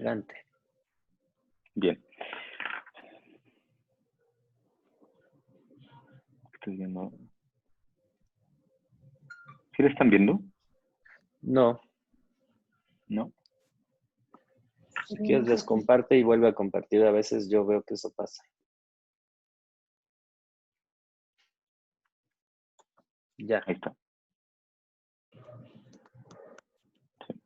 Adelante. Bien. Estoy viendo. ¿Sí le están viendo? No. ¿No? Si quieres, descomparte y vuelve a compartir. A veces yo veo que eso pasa. Ya. Ahí está. Sí.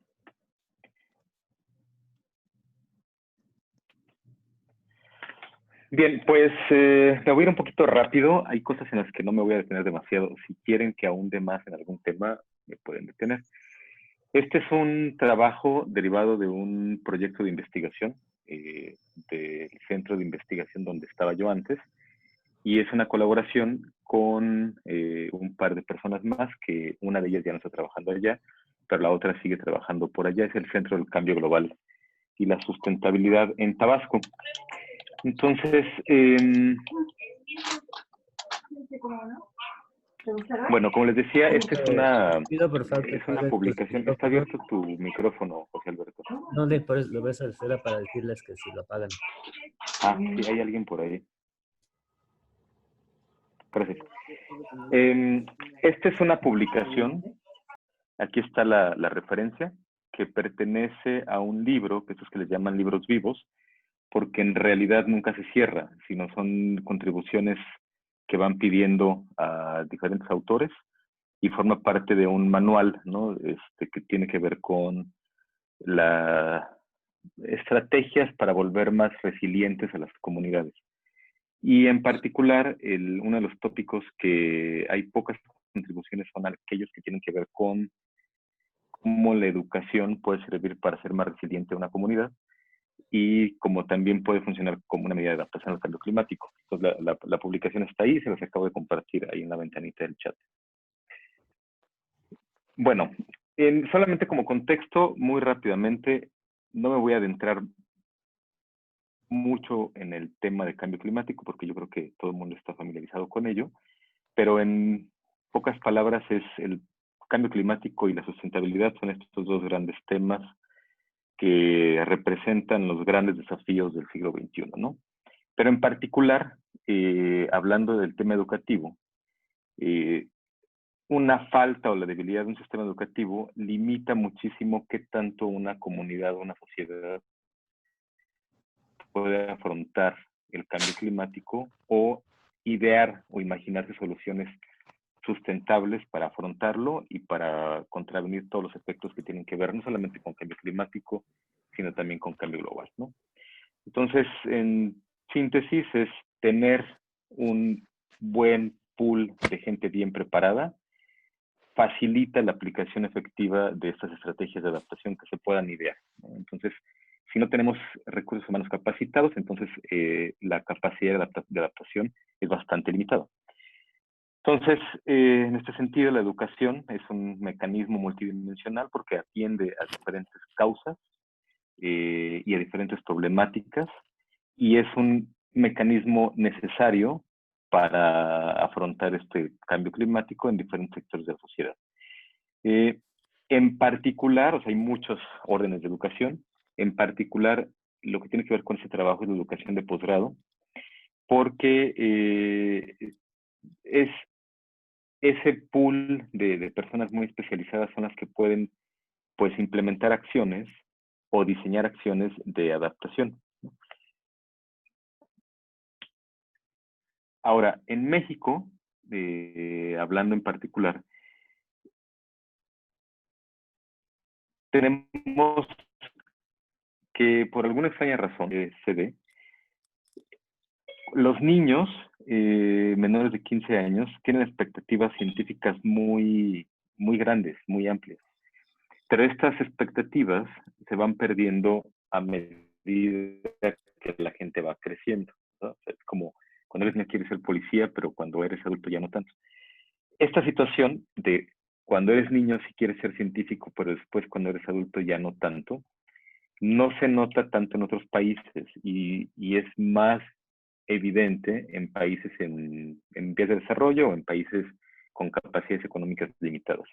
Bien, pues me voy a ir un poquito rápido. Hay cosas en las que no me voy a detener demasiado. Si quieren que ahonde más en algún tema, me pueden detener. Este es un trabajo derivado de un proyecto de investigación del centro de investigación donde estaba yo antes, y es una colaboración con un par de personas más, que una de ellas ya no está trabajando allá, pero la otra sigue trabajando por allá. Es el Centro del Cambio Global y la Sustentabilidad en Tabasco. Entonces, bueno, como les decía, esta es Pido por favor que una apagues tus publicación. Está micrófonos. abierto tu micrófono, José Alberto. No le pones, lo ves a la esfera para decirles que si lo apagan. Ah, sí, hay alguien por ahí. Gracias. Esta es una publicación, aquí está la referencia, que pertenece a un libro, que estos que les llaman libros vivos, porque en realidad nunca se cierra, sino son contribuciones que van pidiendo a diferentes autores, y forma parte de un manual, ¿no? Que tiene que ver con las estrategias para volver más resilientes a las comunidades. Y en particular, uno de los tópicos que hay pocas contribuciones son aquellos que tienen que ver con cómo la educación puede servir para hacer más resiliente una comunidad, y cómo también puede funcionar como una medida de adaptación al cambio climático. Entonces, la publicación está ahí, se las acabo de compartir ahí en la ventanita del chat. Bueno, solamente como contexto, muy rápidamente, no me voy a adentrar mucho en el tema de cambio climático, porque yo creo que todo el mundo está familiarizado con ello, pero en pocas palabras es el cambio climático y la sustentabilidad son estos dos grandes temas que representan los grandes desafíos del siglo XXI, ¿no? Pero en particular, hablando del tema educativo, una falta o la debilidad de un sistema educativo limita muchísimo qué tanto una comunidad o una sociedad puede afrontar el cambio climático o idear o imaginarse soluciones sustentables para afrontarlo y para contravenir todos los efectos que tienen que ver no solamente con cambio climático, sino también con cambio global, ¿no? Entonces, en síntesis, es tener un buen pool de gente bien preparada, facilita la aplicación efectiva de estas estrategias de adaptación que se puedan idear, ¿no? Entonces, si no tenemos recursos humanos capacitados, entonces la capacidad de adaptación es bastante limitada. Entonces, en este sentido, la educación es un mecanismo multidimensional porque atiende a diferentes causas y a diferentes problemáticas, y es un mecanismo necesario para afrontar este cambio climático en diferentes sectores de la sociedad. En particular, o sea, hay muchos órdenes de educación. En particular, lo que tiene que ver con ese trabajo es la educación de posgrado, porque es ese pool de personas muy especializadas son las que pueden, pues, implementar acciones o diseñar acciones de adaptación. Ahora, en México, hablando en particular, tenemos que, por alguna extraña razón, se ve, los niños menores de 15 años tienen expectativas científicas muy, muy grandes, muy amplias. Pero estas expectativas se van perdiendo a medida que la gente va creciendo, ¿no? O sea, es como cuando eres niño quieres ser policía, pero cuando eres adulto ya no tanto. Esta situación de cuando eres niño sí quieres ser científico, pero después cuando eres adulto ya no tanto, no se nota tanto en otros países, y es más evidente en países en vías de desarrollo o en países con capacidades económicas limitadas.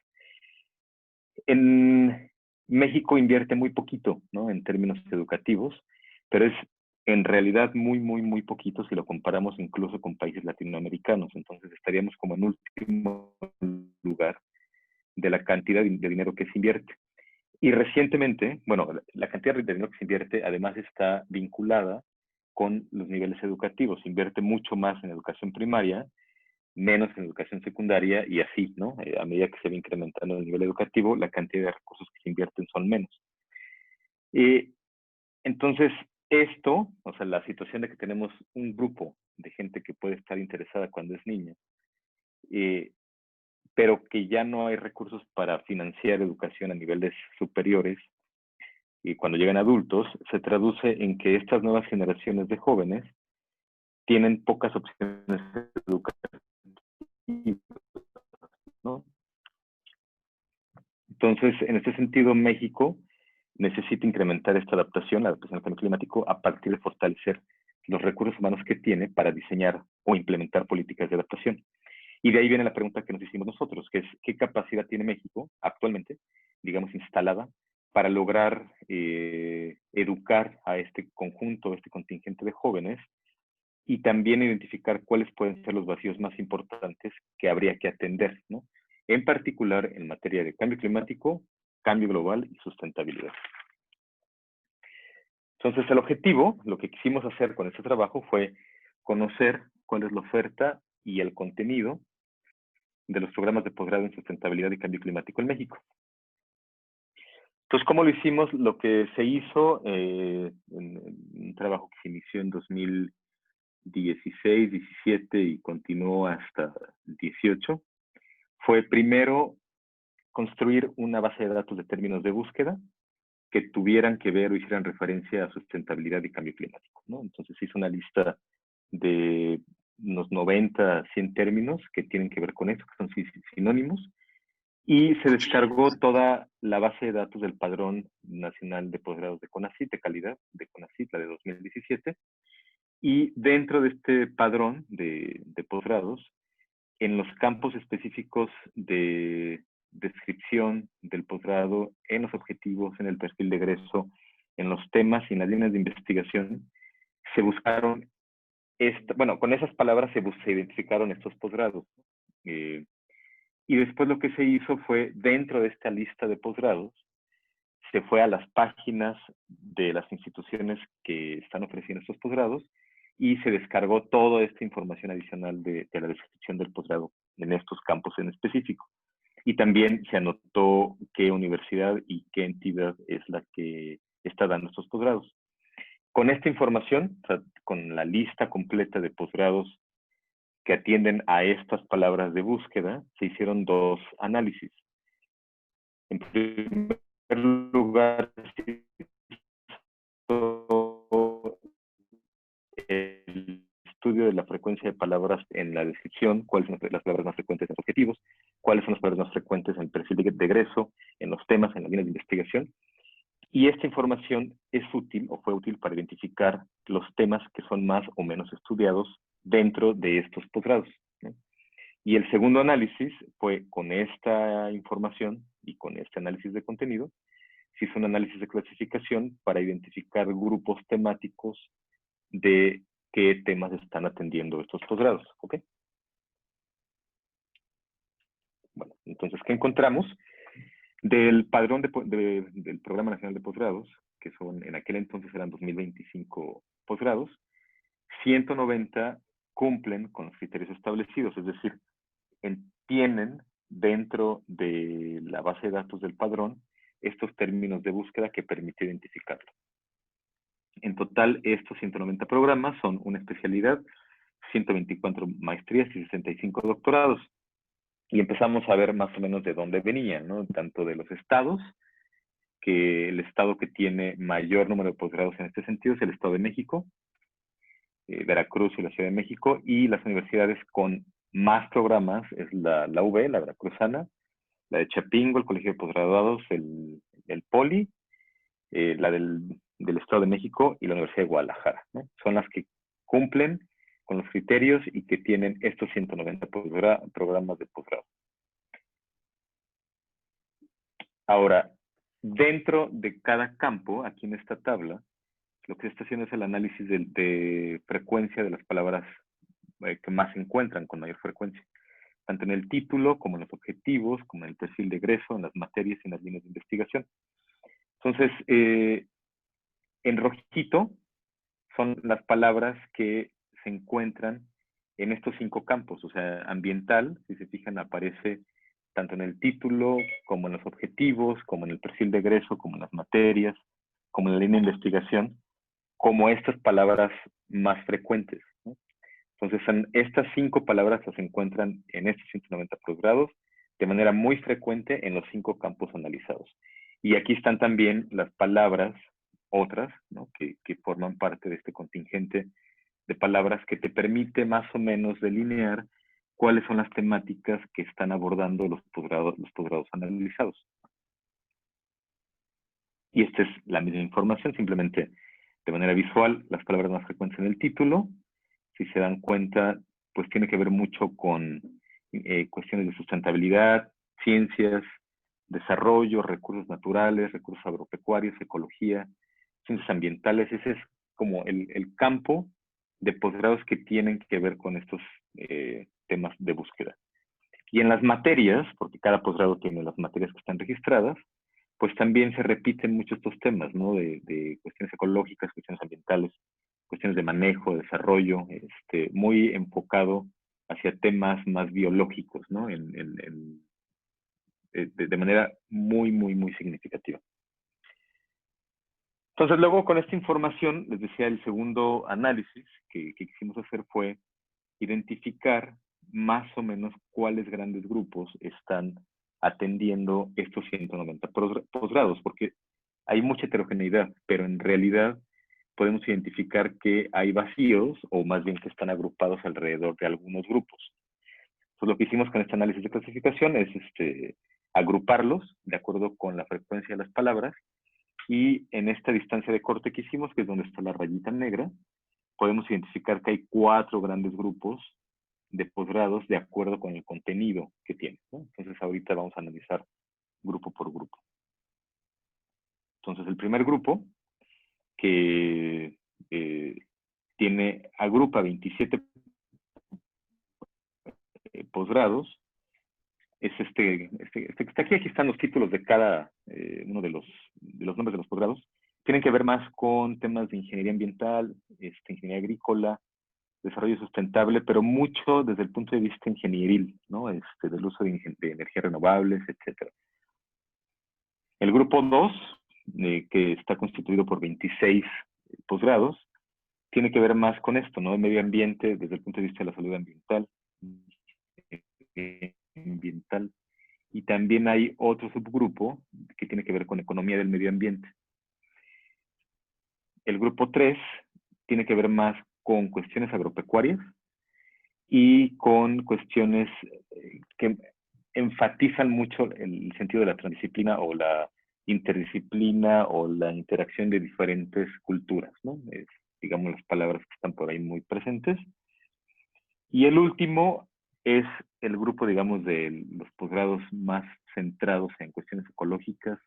En México invierte muy poquito, ¿no? En términos educativos, pero es en realidad muy, muy, muy poquito si lo comparamos incluso con países latinoamericanos. Entonces estaríamos como en último lugar de la cantidad de dinero que se invierte. Y recientemente, bueno, la cantidad de dinero que se invierte además está vinculada con los niveles educativos. Se invierte mucho más en educación primaria, menos en educación secundaria y así, ¿no? A medida que se va incrementando el nivel educativo, la cantidad de recursos que se invierten son menos. Entonces, esto, o sea, la situación de que tenemos un grupo de gente que puede estar interesada cuando es niña, pero que ya no hay recursos para financiar educación a niveles superiores, y cuando llegan adultos, se traduce en que estas nuevas generaciones de jóvenes tienen pocas opciones educativas, ¿no? Entonces, en este sentido, México necesita incrementar esta adaptación, la adaptación al cambio climático, a partir de fortalecer los recursos humanos que tiene para diseñar o implementar políticas de adaptación. Y de ahí viene la pregunta que nos hicimos nosotros, que es, ¿qué capacidad tiene México actualmente, digamos, instalada, para lograr educar a este conjunto, a este contingente de jóvenes, y también identificar cuáles pueden ser los vacíos más importantes que habría que atender, ¿no? En particular en materia de cambio climático, cambio global y sustentabilidad. Entonces, el objetivo, lo que quisimos hacer con este trabajo fue conocer cuál es la oferta y el contenido de los programas de posgrado en sustentabilidad y cambio climático en México. Entonces, ¿cómo lo hicimos? Lo que se hizo en un trabajo que se inició en 2016, 17 y continuó hasta 18, fue primero construir una base de datos de términos de búsqueda que tuvieran que ver o hicieran referencia a sustentabilidad y cambio climático, ¿no? Entonces hizo una lista de unos 90, 100 términos que tienen que ver con esto, que son sinónimos, y se descargó toda la base de datos del Padrón Nacional de Posgrados de CONACYT, de calidad de CONACYT, la de 2017, y dentro de este padrón de posgrados, en los campos específicos de descripción del posgrado, en los objetivos, en el perfil de egreso, en los temas y en las líneas de investigación, se buscaron, bueno, con esas palabras se identificaron estos posgrados. Y después lo que se hizo fue, dentro de esta lista de posgrados, se fue a las páginas de las instituciones que están ofreciendo estos posgrados y se descargó toda esta información adicional de la descripción del posgrado en estos campos en específico. Y también se anotó qué universidad y qué entidad es la que está dando estos posgrados. Con esta información, o sea, con la lista completa de posgrados que atienden a estas palabras de búsqueda, se hicieron dos análisis. En primer lugar, el estudio de la frecuencia de palabras en la descripción, cuáles son las palabras más frecuentes en los objetivos, cuáles son las palabras más frecuentes en el perfil de egreso, en los temas, en las líneas de investigación. Y esta información es útil o fue útil para identificar los temas que son más o menos estudiados dentro de estos posgrados, ¿no? Y el segundo análisis fue con esta información y con este análisis de contenido, se hizo un análisis de clasificación para identificar grupos temáticos de qué temas están atendiendo estos posgrados, ¿ok? Bueno, entonces, ¿qué encontramos? Del padrón del Programa Nacional de Posgrados, que son, en aquel entonces eran 2025 posgrados, 190 cumplen con los criterios establecidos, es decir, tienen dentro de la base de datos del padrón estos términos de búsqueda que permite identificarlo. En total, estos 190 programas son una especialidad, 124 maestrías y 65 doctorados. Y empezamos a ver más o menos de dónde venían, ¿no? Tanto de los estados, que el estado que tiene mayor número de posgrados en este sentido es el Estado de México, Veracruz y la Ciudad de México, y las universidades con más programas es la UV, la veracruzana, la de Chapingo, el Colegio de Posgraduados, el POLI, la del Estado de México y la Universidad de Guadalajara, ¿no? Son las que cumplen con los criterios y que tienen estos 190 programas de posgrado. Ahora, dentro de cada campo, aquí en esta tabla, lo que se está haciendo es el análisis de frecuencia de las palabras que más se encuentran con mayor frecuencia, tanto en el título como en los objetivos, como en el perfil de egreso, en las materias y en las líneas de investigación. Entonces, en rojito son las palabras que se encuentran en estos 5 campos, o sea, ambiental, si se fijan, aparece tanto en el título, como en los objetivos, como en el perfil de egreso, como en las materias, como en la línea de investigación, como estas palabras más frecuentes, ¿no? Entonces, estas 5 palabras las encuentran en estos 190 posgrados de manera muy frecuente en los 5 campos analizados. Y aquí están también las palabras otras, ¿no? que forman parte de este contingente de palabras que te permite más o menos delinear cuáles son las temáticas que están abordando los posgrados analizados. Y esta es la misma información, simplemente de manera visual, las palabras más frecuentes en el título. Si se dan cuenta, pues tiene que ver mucho con cuestiones de sustentabilidad, ciencias, desarrollo, recursos naturales, recursos agropecuarios, ecología, ciencias ambientales. Ese es como el campo de posgrados que tienen que ver con estos temas de búsqueda. Y en las materias, porque cada posgrado tiene las materias que están registradas, pues también se repiten muchos estos temas, ¿no? De cuestiones ecológicas, cuestiones ambientales, cuestiones de manejo, desarrollo, muy enfocado hacia temas más biológicos, ¿no? De manera muy, muy, muy significativa. Entonces, luego con esta información, les decía, el segundo análisis que quisimos hacer fue identificar más o menos cuáles grandes grupos están atendiendo estos 190 posgrados, porque hay mucha heterogeneidad, pero en realidad podemos identificar que hay vacíos, o más bien que están agrupados alrededor de algunos grupos. Entonces, lo que hicimos con este análisis de clasificación es agruparlos de acuerdo con la frecuencia de las palabras, y en esta distancia de corte que hicimos, que es donde está la rayita negra, podemos identificar que hay 4 grandes grupos de posgrados de acuerdo con el contenido que tienen, ¿no? Entonces, ahorita vamos a analizar grupo por grupo. Entonces, el primer grupo, que agrupa 27 posgrados, es este que está aquí. Aquí están los títulos de cada uno de los nombres de los posgrados. Tienen que ver más con temas de ingeniería ambiental, ingeniería agrícola, desarrollo sustentable, pero mucho desde el punto de vista ingenieril, ¿no? Del uso de energías renovables, etc. El grupo 2, que está constituido por 26 posgrados, tiene que ver más con esto, ¿no? El medio ambiente desde el punto de vista de la salud ambiental. Y también hay otro subgrupo que tiene que ver con economía del medio ambiente. El grupo 3 tiene que ver más con cuestiones agropecuarias y con cuestiones que enfatizan mucho el sentido de la transdisciplina o la interdisciplina o la interacción de diferentes culturas, ¿no? Digamos, las palabras que están por ahí muy presentes. Y el último es el grupo, digamos, de los posgrados más centrados en cuestiones ecológicas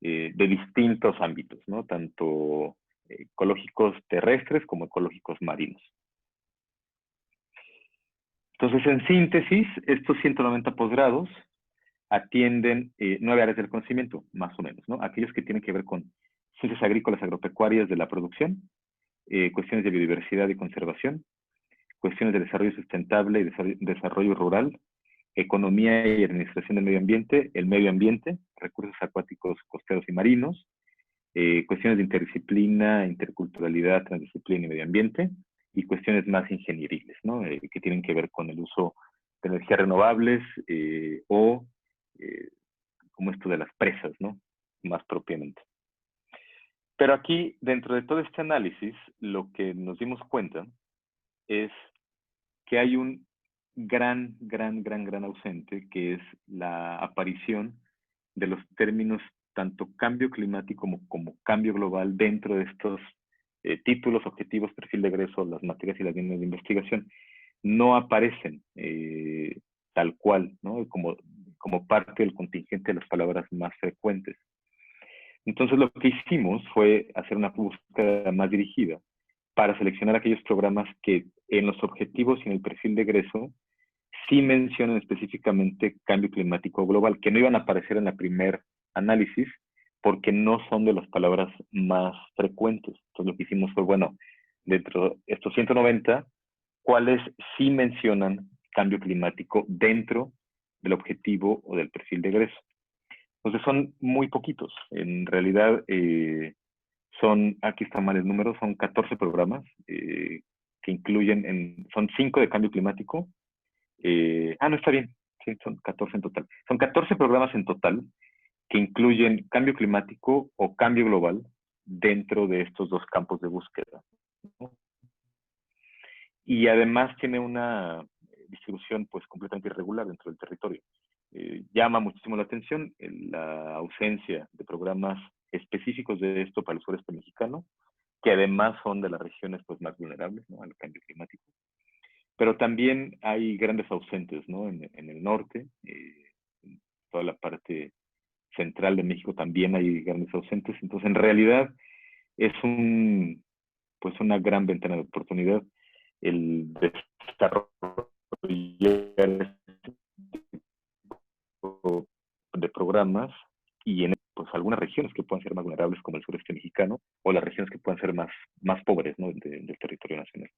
de distintos ámbitos, ¿no? Tanto ecológicos terrestres como ecológicos marinos. Entonces, en síntesis, estos 190 posgrados atienden 9 áreas del conocimiento, más o menos, ¿no? Aquellos que tienen que ver con ciencias agrícolas, agropecuarias de la producción, cuestiones de biodiversidad y conservación, cuestiones de desarrollo sustentable y desarrollo rural, economía y administración del el medio ambiente, recursos acuáticos costeros y marinos, cuestiones de interdisciplina, interculturalidad, transdisciplina y medio ambiente, y cuestiones más ingenieriles, ¿no? Que tienen que ver con el uso de energías renovables o como esto de las presas, ¿no? Más propiamente. Pero aquí, dentro de todo este análisis, lo que nos dimos cuenta es que hay un gran ausente, que es la aparición de los términos tanto cambio climático como cambio global dentro de estos títulos, objetivos, perfil de egreso, las materias y las líneas de investigación. No aparecen tal cual, ¿no? Como parte del contingente de las palabras más frecuentes. Entonces lo que hicimos fue hacer una búsqueda más dirigida para seleccionar aquellos programas que en los objetivos y en el perfil de egreso sí mencionan específicamente cambio climático global, que no iban a aparecer en la primer análisis porque no son de las palabras más frecuentes. Entonces lo que hicimos fue, bueno, dentro de estos 190, ¿cuáles sí mencionan cambio climático dentro del objetivo o del perfil de egreso? Entonces son muy poquitos. En realidad aquí está mal el número, son 14 programas que incluyen, son 5 de cambio climático. No, está bien, sí, son 14 en total. Son 14 programas en total que incluyen cambio climático o cambio global dentro de estos dos campos de búsqueda, ¿no? Y además tiene una distribución pues completamente irregular dentro del territorio. Llama muchísimo la atención la ausencia de programas específicos de esto para el sureste mexicano, que además son de las regiones pues más vulnerables, ¿no?, al cambio climático. Pero también hay grandes ausentes, ¿no? En el norte, en toda la parte central de México también hay grandes ausentes. Entonces, en realidad es pues una gran ventana de oportunidad el desarrollar de programas y en pues algunas regiones que puedan ser más vulnerables como el sureste mexicano o las regiones que puedan ser más pobres, ¿no?, del territorio nacional.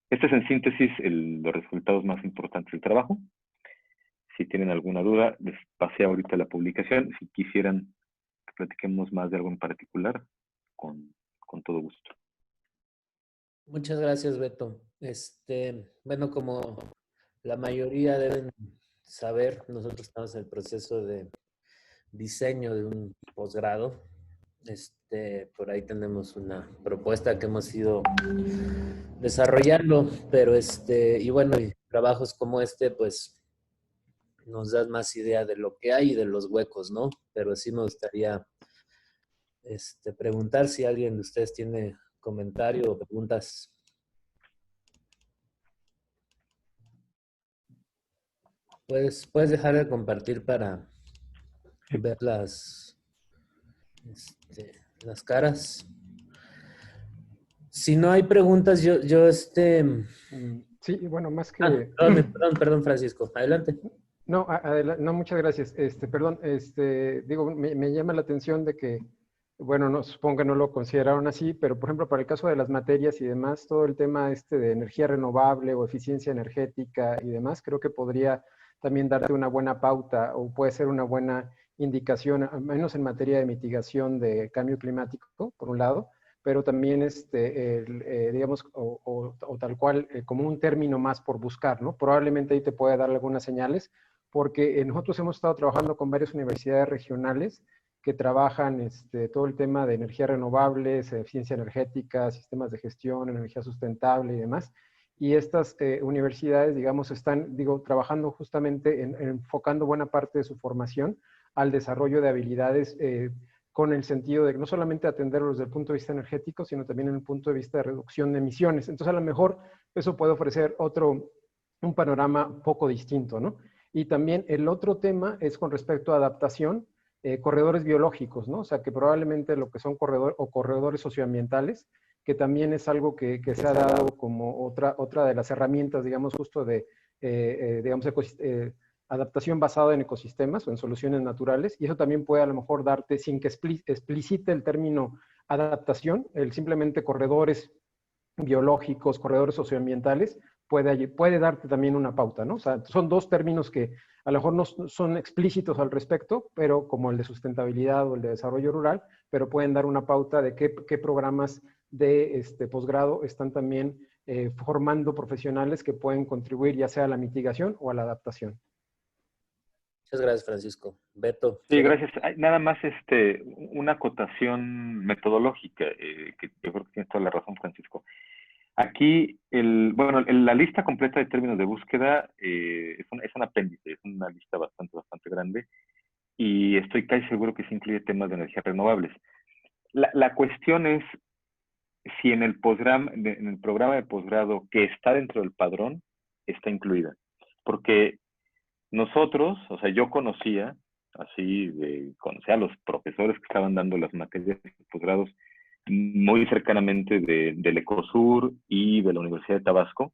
Este es en síntesis los resultados más importantes del trabajo. Si tienen alguna duda, les pasé ahorita la publicación. Si quisieran que platiquemos más de algo en particular, con todo gusto. Muchas gracias, Beto. Bueno, como la mayoría deben saber, nosotros estamos en el proceso de diseño de un posgrado. Por ahí tenemos una propuesta que hemos ido desarrollando, pero y bueno, y trabajos como pues nos dan más idea de lo que hay y de los huecos, ¿no? Pero sí me gustaría preguntar si alguien de ustedes tiene comentario o preguntas. Puedes dejar de compartir para ver las caras. Si no hay preguntas, yo Sí, bueno, más que... Perdón, Francisco. Adelante. No, no, muchas gracias. Perdón, digo, me llama la atención de que, bueno, no, supongo que no lo consideraron así, pero por ejemplo, para el caso de las materias y demás, todo el tema de energía renovable o eficiencia energética y demás, creo que podría también darte una buena pauta o puede ser una buena indicación, al menos en materia de mitigación de cambio climático, por un lado, pero también, digamos, o tal cual, como un término más por buscar, ¿no? Probablemente ahí te puede dar algunas señales, porque nosotros hemos estado trabajando con varias universidades regionales que trabajan todo el tema de energías renovables, eficiencia energética, sistemas de gestión, energía sustentable y demás. Y estas universidades, digamos, están, trabajando justamente enfocando buena parte de su formación al desarrollo de habilidades con el sentido de no solamente atenderlos desde el punto de vista energético, sino también en el punto de vista de reducción de emisiones. Entonces, a lo mejor eso puede ofrecer un panorama poco distinto, ¿no? Y también el otro tema es con respecto a adaptación, corredores biológicos, ¿no? O sea, que probablemente lo que son corredores socioambientales, que también es algo que se ha dado como otra de las herramientas, digamos, justo de, digamos, adaptación basada en ecosistemas o en soluciones naturales, y eso también puede a lo mejor darte, sin que explicite el término adaptación, simplemente corredores biológicos, corredores socioambientales, puede darte también una pauta, ¿no? O sea, son dos términos que a lo mejor no son explícitos al respecto, pero como el de sustentabilidad o el de desarrollo rural, pero pueden dar una pauta de qué programas de posgrado están también formando profesionales que pueden contribuir ya sea a la mitigación o a la adaptación. Muchas gracias, Francisco. Beto. Sí, gracias. Nada más una acotación metodológica, que yo creo que tienes toda la razón, Francisco. Aquí, la lista completa de términos de búsqueda es un apéndice, es una lista bastante grande, y estoy casi seguro que se incluye temas de energías renovables. La cuestión es si en el programa de posgrado que está dentro del padrón está incluida. Porque nosotros, o sea, yo conocía así, conocí a los profesores que estaban dando las materias de posgrados muy cercanamente del Ecosur y de la Universidad de Tabasco,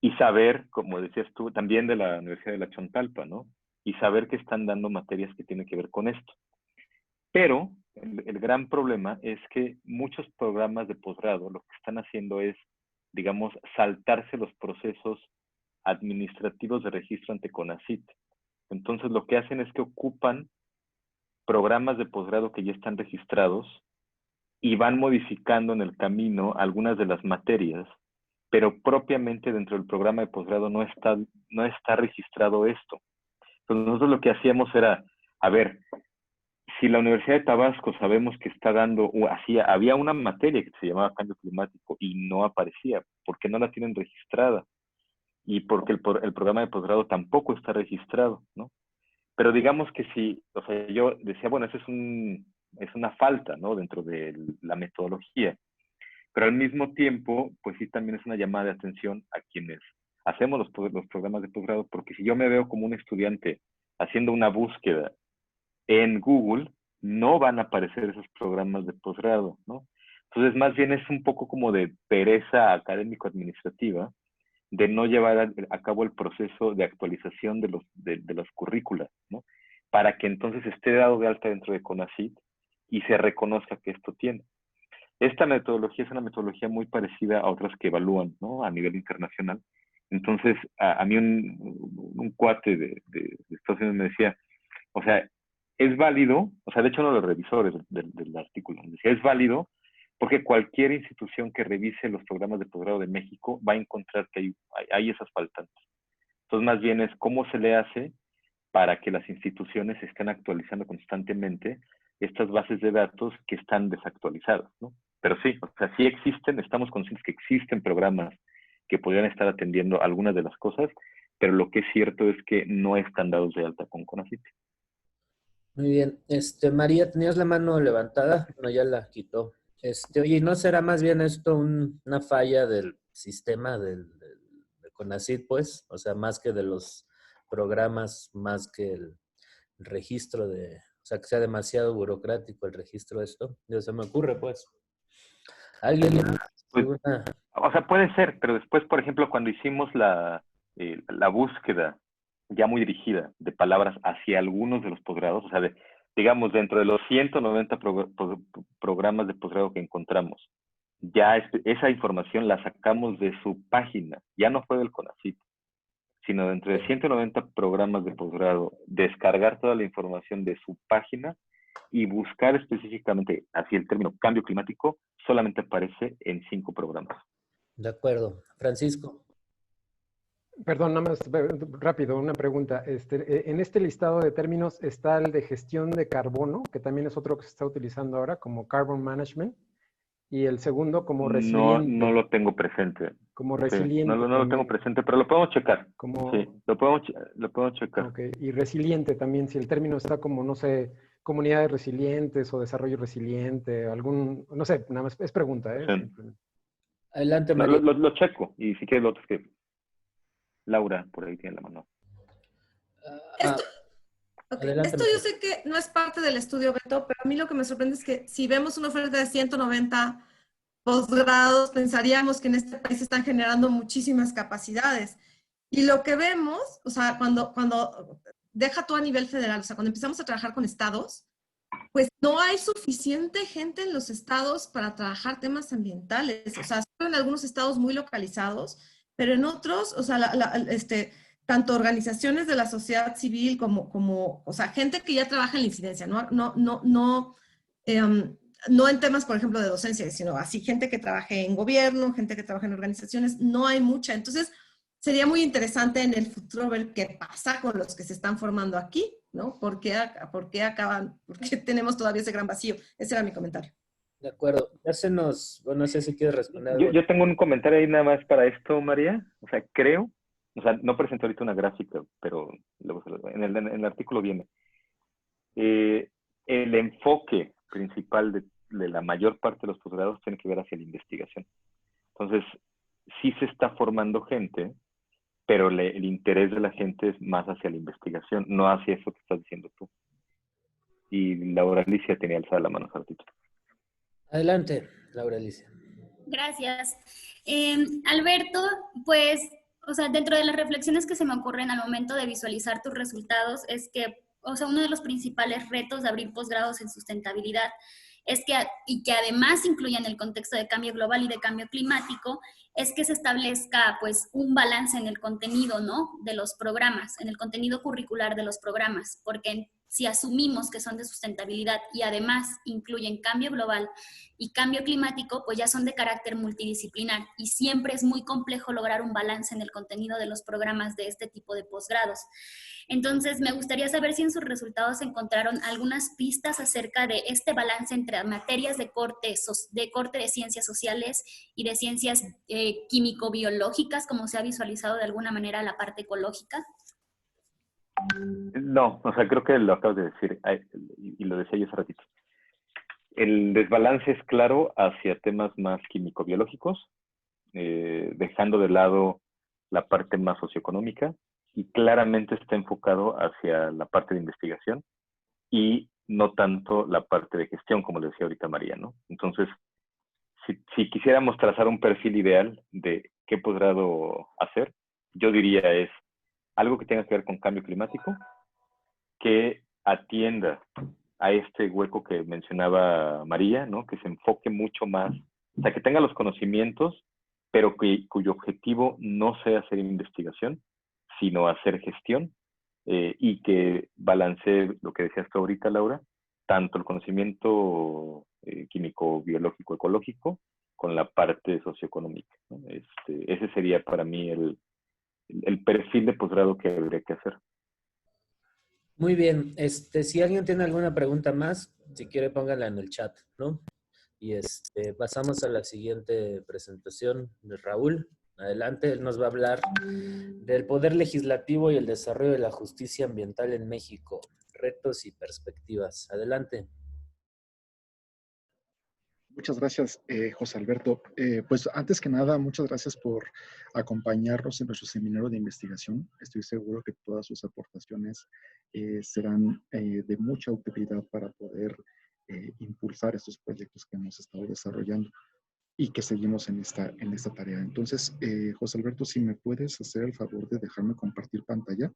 y saber, como decías tú, también de la Universidad de la Chontalpa, ¿no? Y saber que están dando materias que tienen que ver con esto. Pero el gran problema es que muchos programas de posgrado lo que están haciendo es, digamos, saltarse los procesos administrativos de registro ante CONACYT. Entonces lo que hacen es que ocupan programas de posgrado que ya están registrados y van modificando en el camino algunas de las materias, pero propiamente dentro del programa de posgrado no está registrado esto. Entonces nosotros lo que hacíamos era, a ver, si la Universidad de Tabasco sabemos que está dando, había una materia que se llamaba cambio climático y no aparecía, ¿por qué no la tienen registrada? Y porque el programa de posgrado tampoco está registrado, ¿no? Pero digamos que si, o sea, yo decía, bueno, eso es una falta, ¿no? Dentro de la metodología. Pero al mismo tiempo, pues sí, también es una llamada de atención a quienes hacemos los programas de posgrado, porque si yo me veo como un estudiante haciendo una búsqueda en Google, no van a aparecer esos programas de posgrado, ¿no? Entonces, más bien es un poco como de pereza académico-administrativa de no llevar a cabo el proceso de actualización de los currículas, ¿no? Para que entonces esté dado de alta dentro de CONACYT y se reconozca que esto tiene. Esta metodología es una metodología muy parecida a otras que evalúan, ¿no? A nivel internacional. Entonces, a mí un cuate de Estados Unidos me decía, o sea, es válido, o sea, de hecho uno de los revisores del artículo me decía, es válido porque cualquier institución que revise los programas de posgrado de México va a encontrar que hay esas faltantes. Entonces, más bien es cómo se le hace para que las instituciones estén actualizando constantemente estas bases de datos que están desactualizadas, ¿no? Pero sí, o sea, sí existen, estamos conscientes que existen programas que podrían estar atendiendo algunas de las cosas, pero lo que es cierto es que no están dados de alta con CONACYT. Muy bien. María, tenías la mano levantada, no, ya la quitó. Oye, ¿no será más bien esto una falla del sistema de CONACYT, pues? O sea, más que de los programas, más que el registro o sea, que sea demasiado burocrático el registro de esto. Yo se me ocurre, pues. ¿Alguien? Pues, ¿Alguna? o sea, puede ser, pero después, por ejemplo, cuando hicimos la búsqueda ya muy dirigida de palabras hacia algunos de los posgrados, o sea, digamos, dentro de los 190 programas de posgrado que encontramos, ya esa información la sacamos de su página, ya no fue del CONACYT, sino dentro de 190 programas de posgrado, descargar toda la información de su página y buscar específicamente, así el término cambio climático, solamente aparece en 5 programas. De acuerdo. Francisco. Perdón, nada más rápido, una pregunta. En este listado de términos está el de gestión de carbono, que también es otro que se está utilizando ahora como carbon management, y el segundo como resiliente. No lo tengo presente. Como resiliente. Sí, no lo tengo presente, pero lo podemos checar. Como, sí, lo podemos checar. Ok, y resiliente también, si el término está como, no sé, comunidades resilientes o desarrollo resiliente, no sé, nada más, es pregunta, ¿eh? Sí. Adelante, María. Lo checo, y si quieres lo otro es que Laura por ahí tiene la mano. Adelante, Esto yo sé que no es parte del estudio, Beto, pero a mí lo que me sorprende es que si vemos una oferta de 190 posgrados, pensaríamos que en este país se están generando muchísimas capacidades. Y lo que vemos, o sea, cuando deja todo a nivel federal, o sea, cuando empezamos a trabajar con estados, pues no hay suficiente gente en los estados para trabajar temas ambientales. O sea, solo en algunos estados muy localizados, pero en otros, o sea, tanto organizaciones de la sociedad civil como, o sea, gente que ya trabaja en la incidencia, no en temas, por ejemplo, de docencia, sino así, gente que trabaje en gobierno, gente que trabaja en organizaciones, no hay mucha. Entonces, sería muy interesante en el futuro ver qué pasa con los que se están formando aquí, ¿no? ¿Por qué tenemos todavía ese gran vacío? Ese era mi comentario. De acuerdo. Bueno, no sé si quieres responder. Yo tengo un comentario ahí nada más para esto, María. O sea, creo, no presento ahorita una gráfica, pero en el artículo viene. El enfoque principal de la mayor parte de los posgrados tiene que ver hacia la investigación. Entonces, sí se está formando gente pero el interés de la gente es más hacia la investigación, no hacia eso que estás diciendo tú. Y Laura Alicia tenía alzada la mano hace ratito. Adelante, Laura Alicia. Gracias. Alberto, pues, o sea, dentro de las reflexiones que se me ocurren al momento de visualizar tus resultados es que, o sea, uno de los principales retos de abrir posgrados en sustentabilidad es que, y que además incluyen el contexto de cambio global y de cambio climático, es que se establezca pues un balance en el contenido, ¿no? De los programas, en el contenido curricular de los programas, porque si asumimos que son de sustentabilidad y además incluyen cambio global y cambio climático, pues ya son de carácter multidisciplinar y siempre es muy complejo lograr un balance en el contenido de los programas de este tipo de posgrados. Entonces, me gustaría saber si en sus resultados encontraron algunas pistas acerca de este balance entre materias de corte de ciencias sociales y de ciencias químico-biológicas, como se ha visualizado de alguna manera la parte ecológica. No, o sea, creo que lo acabas de decir, y lo decía yo hace ratito. El desbalance es claro hacia temas más químico-biológicos, dejando de lado la parte más socioeconómica, y claramente está enfocado hacia la parte de investigación y no tanto la parte de gestión, como le decía ahorita María, ¿no? Entonces, si quisiéramos trazar un perfil ideal de qué posgrado hacer, yo diría es algo que tenga que ver con cambio climático, que atienda a este hueco que mencionaba María, ¿no? Que se enfoque mucho más, o sea, que tenga los conocimientos, pero cuyo objetivo no sea hacer investigación, sino hacer gestión, y que balancee lo que decías tú ahorita, Laura, tanto el conocimiento químico, biológico, ecológico, con la parte socioeconómica, ¿no? Ese sería para mí el perfil de posgrado que habría que hacer. Muy bien. Si alguien tiene alguna pregunta más, si quiere póngala en el chat, ¿no? Y pasamos a la siguiente presentación de Raúl. Adelante, él nos va a hablar del poder legislativo y el desarrollo de la justicia ambiental en México, retos y perspectivas. Adelante. Muchas gracias, José Alberto. Pues antes que nada, muchas gracias por acompañarnos en nuestro seminario de investigación. Estoy seguro que todas sus aportaciones serán de mucha utilidad para poder impulsar estos proyectos que hemos estado desarrollando y que seguimos en esta tarea. Entonces, José Alberto, si me puedes hacer el favor de dejarme compartir pantalla